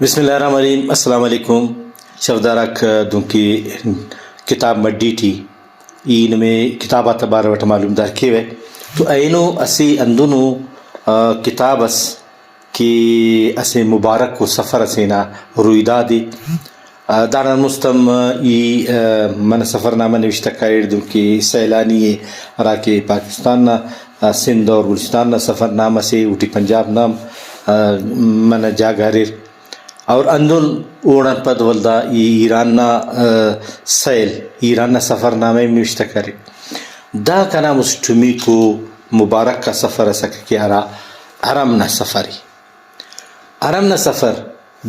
بسم اللہ الرحمن الرحیم. السلام علیکم. شفدارک دونکی کتاب مڈی ٹی این میں کتابات بارہ وٹ معلوم دار کیوے تو اینو اسی اندونو کتاب اس کی اسے مبارک کو سفر اسینا رویدادی دارا مستم ای من سفر نامہ نوشتہ کریر دونکی سیلانی راکے پاکستان نا سندھ اور بلوچستان نا سفر نامہ سے اوٹی پنجاب نام من جا گھریر اور اندون اوڑن پد ولدا ایران نا سیل ایران نا سفر نامے نوشتہ کرے دا کنا مسٹمی کو مبارک کا سفر اسک کیارا حرم نا سفری حرم نا سفر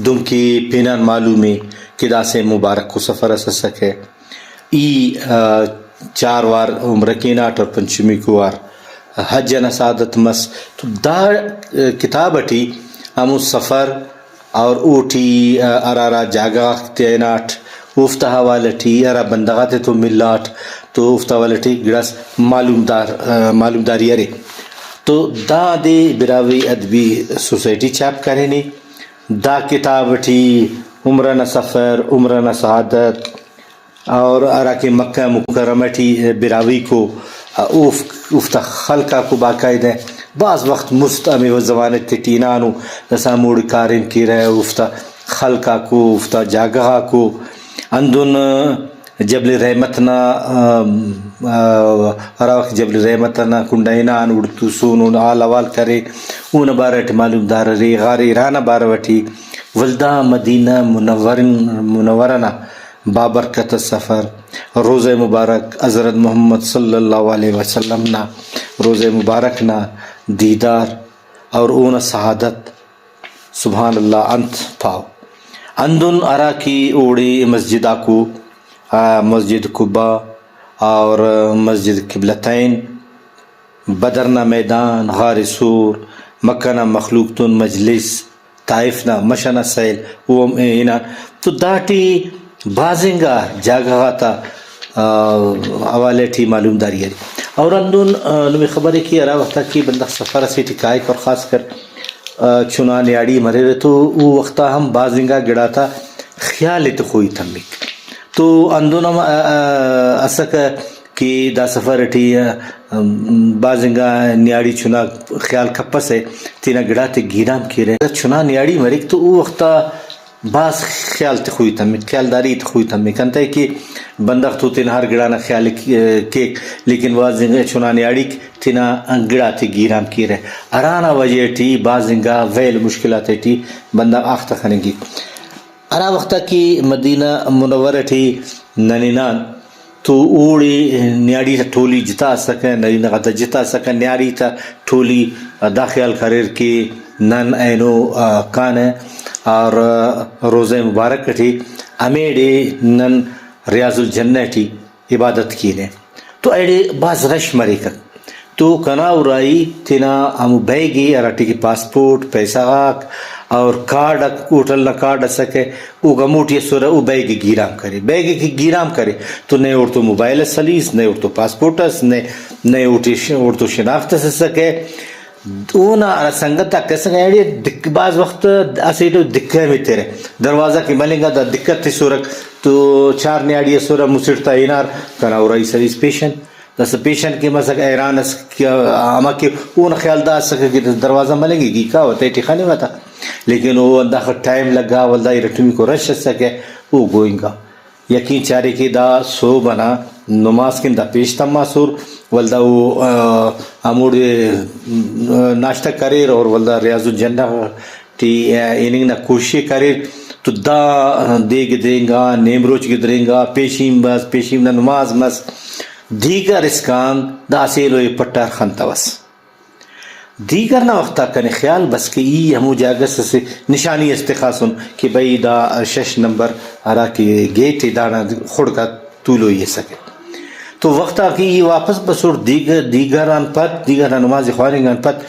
دم کی پینان معلومی کہ دا سے مبارک کو سفر اس سکے ای 4 وار عمرہ کی ناٹ اور پنچمی کو وار حج نا سعادت مس تو دا کتاب اٹی ہمو سفر اور اوٹی ارارا جاگا تیناٹ افتا حوالٹی ارا بندغات تو ملاٹ تو افتا والٹی گڑاس معلوم داری ارے تو دا دے براوی ادبی سوسائٹی چاپ کرینی دا کتاب ٹی عمرہ نا سفر عمرہ نا سعادت اور ارا کے مکہ مکرمہ ٹی براوی کو افتا خلقہ کو باقاعدہ بعض وقت مستعمی و زمانت تینانو نسا موڑ کارن کی رہے افتا خلقہ کو افتا جاگہا کو اندن جبل رحمتنا ارا وقت جبل رحمتنا کنڈائنان اڑتو سونون آل اوال کرے اون بارٹ معلوم دار رے غار ایران باروٹی ولدہ مدینہ منورنا بابرکت سفر روز مبارک حضرت محمد صلی اللہ علیہ وسلم نا روز مبارک نا دیدار اور اون سعادت سبحان اللہ انت پاؤ اندن ارا کی اوڑی مسجدہ کو مسجد قبا اور مسجد قبلتین بدرنا میدان غار سور مکہ نا مخلوق تن مجلس طائف نا مشنا سیل اوم اینا تو داٹی بازنگا جاگہ تا حوالے ٹی معلوم داری ہے اور اندون نمی خبر ہے کہ ارا وقتا کی بندہ سفر سے ٹکائک اور خاص کر چنا نیاڑی مرے رہے تو وہ وقتا ہم بازنگا گڑا تھا خیال تو خوئی تھمک تو اندون ہم اسک کہ دا سفر ٹی بازنگا نیاڑی چنا خیال کپس ہے تینا گڑا تے گیرام کی رہے چنا نیاڑی مرک تو وہ وقتا باز خیال تخوی تھمک خیال داری تخوی تھمک انتا ہے کہ بندہ تو تین ہر گڑانا خیال کیک لیکن بازنگا چنانی آڑی تینا گڑا تی گیرام کی رہے ارانا وجہ ٹی بازنگا ویل مشکلات ٹی بندہ آختا خنگی ارا وقتا کی مدینہ منور ٹی ننینان تو اوڑی نیاڑی تا ٹھولی جتا سکے نرینہ غدا جتا سکے نیاڑی تا ٹھولی دا خیال کریر کی نن اینو کان ہے اور روزہ مبارک ٹی امیڑے نن ریاض الجنہ ٹی عبادت کینے تو ایڈے بعض رش مرے کر تو کنا ارائی تینا ہم بیگی اراٹی کی پاسپورٹ پیسہ آک اور کارڈ اوٹل نہ کارڈ سکے او گموٹی سورہ او بیگی گیرام کرے بیگی کی گیرام کرے تو نئے اڑتو موبائل سلیس نئے اڑتو پاسپورٹس نئے اڑتو شناخت سکے اونا سنگتا کیسا ایڈی بعض وقت ایسے تو دکھے میں تیرے دروازہ کی ملنگا دا دکھت تھی سورک تو 4 نیاڑی سورہ مسرتا اینار کنا اور رئی سریس پیشن دس پیشن کی مسک ایران اس آما کی اون خیال دا سکے کہ دروازہ ملنگی کی کہا ہوتا ہے ٹھیخانے ہوتا لیکن وہ اندہ ٹائم لگا والدہ رٹمی کو رش سکے وہ گوئنگا یقین چارے کی دا سو بنا نماز کن دا پیشتا ماسور والدہ وہ اموڑ ناشتہ کریر اور والدہ ریاض الجنہ ٹی ایننگ نا کوشش کریر تو دا دیگ دیں گا نیم روچ گدریں گا پیشیم بس پیشیم نا نماز مس دیگر اسکان دا سیلوی پٹار خانتا بس دیگر نا وقتا کنے خیال بس کہ ای ہمو جاگس سے نشانی استخاصن کہ بھئی دا 6 نمبر ارا کی گیٹ دانا خود کا طولو یہ سکے تو وقتا کہ یہ واپس بسور دیگران پت دیگر نماز خواننگان پت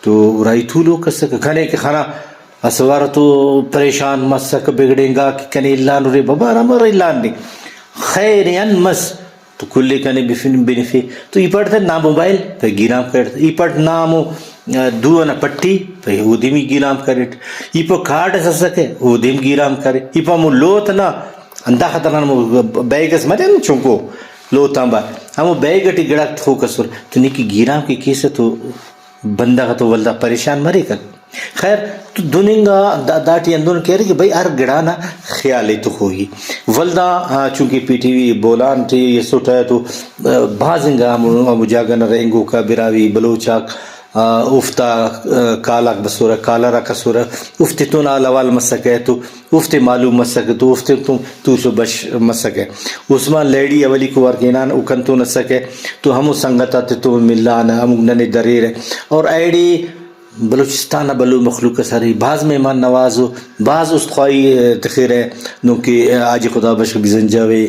تو رائی طولو کسک کھنے کہ خانا اسوار تو پریشان مسک بگڑیں گا کہ کنے اللہ نورے بابا رمر اللہ نہیں خیرین مس تو کلے کنے بفن بنفی تو یہ پڑھتا نام موبائل پہ گیرام کرتا یہ پڑھ نامو دونا پٹی پہ ودیمی گیرام کرٹ ایپا کارڈ سسکے ودیم گیرام کرے ایپا مو لوتنا اندہ خطران مو بیگس مرے چونکو لوتاں با ہمو بیگٹی گڑک تھو کسور تو نیکی گیرام کی کیسے تو بندہ کا تو ولدہ پریشان مرے کر خیر تو دننگا داٹی اندون کہہ رہی کہ بھئی ہر گڑانا خیالی تو ہوئی ولدہ چونکہ P T V Bolan T یہ سوٹا ہے تو بازنگا ہم جاگن رہنگو کا براوی بلوچاک افتا کالاک بسورہ کالارا کسورہ افتی تو نا لوال مسکے تو افتی معلوم مسکے تو افتی تو سو بش مسکے عثمان لیڈی اولی کو ورکینان اکن تو نسکے تو ہمو سنگتا تو ملانا ہم ننے دریر ہے اور ایڈی بلوچستان بلو مخلوق ساری بعض مہمان نوازو بعض استخوائی تخیر ہے نوکہ آج خدا بشک بزنجاوی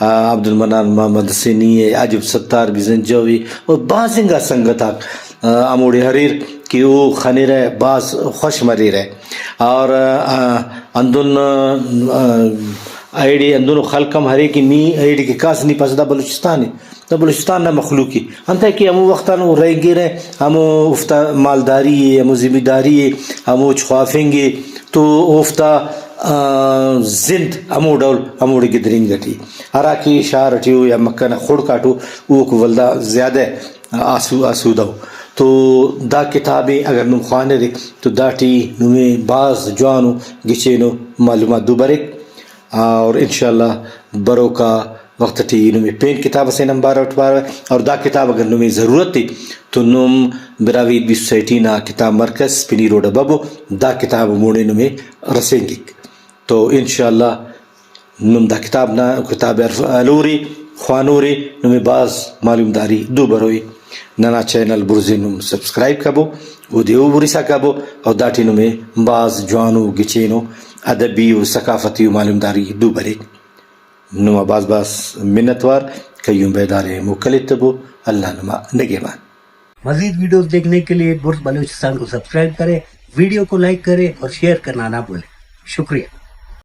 عبد المنان محمد سینی عجب ستار بزنجاوی اور بعضنگا سنگتاک اموڑی حریر کہ وہ خنیر ہے بعض خوش مریر ہے اور اندن ایڈی اندن خلقم ہرے کی می ایڈی کی کاس نہیں پسدہ بلوچستان ہے تو بلوچستان نہ مخلوقی انتہ کہ ہمو وقتاً وہ رہیں گے رہے ہمو افتا مالداری ہے ہمو ذمہ داری ہے ہمو چھوافیں گے تو افتا زند ہمو ڈول ہمو ڈی گدرین گٹی ہراکی شہر اٹھیو یا مکہ خوڑ کاٹو وہ کو ولدہ زیادہ آسودہ ہو تو دا کتابیں اگر نم خوانے رے تو داٹی نمیں بعض جوانو گچینو معلومات دو برک اور انشاءاللہ برو کا وقت ٹی نمی پین کتاب سے نمبر اٹھوار اور دا کتاب اگر نمی ضرورت تھی تو نم براوید بی سوسائٹی نا کتاب مرکز پنی روڈ بابو دا کتاب موڑے نمی رسیں گی تو انشاءاللہ نم دا کتاب نا کتاب الوری خوانوری نمی باز معلوم داری دو بروی ننا چینل برزی نم سبسکرائب کبو او دیو بریسا کبو اور داٹی نمی باز جوانو گچینو ادبی و ثقافتی و معلوم داری دو بری نما باز منتوار کیوں بیدار مکلت تبو اللہ نما نگہبان. مزید ویڈیوز دیکھنے کے لیے برز بلوچستان کو سبسکرائب کریں، ویڈیو کو لائک کریں اور شیئر کرنا نہ بھولیں. شکریہ.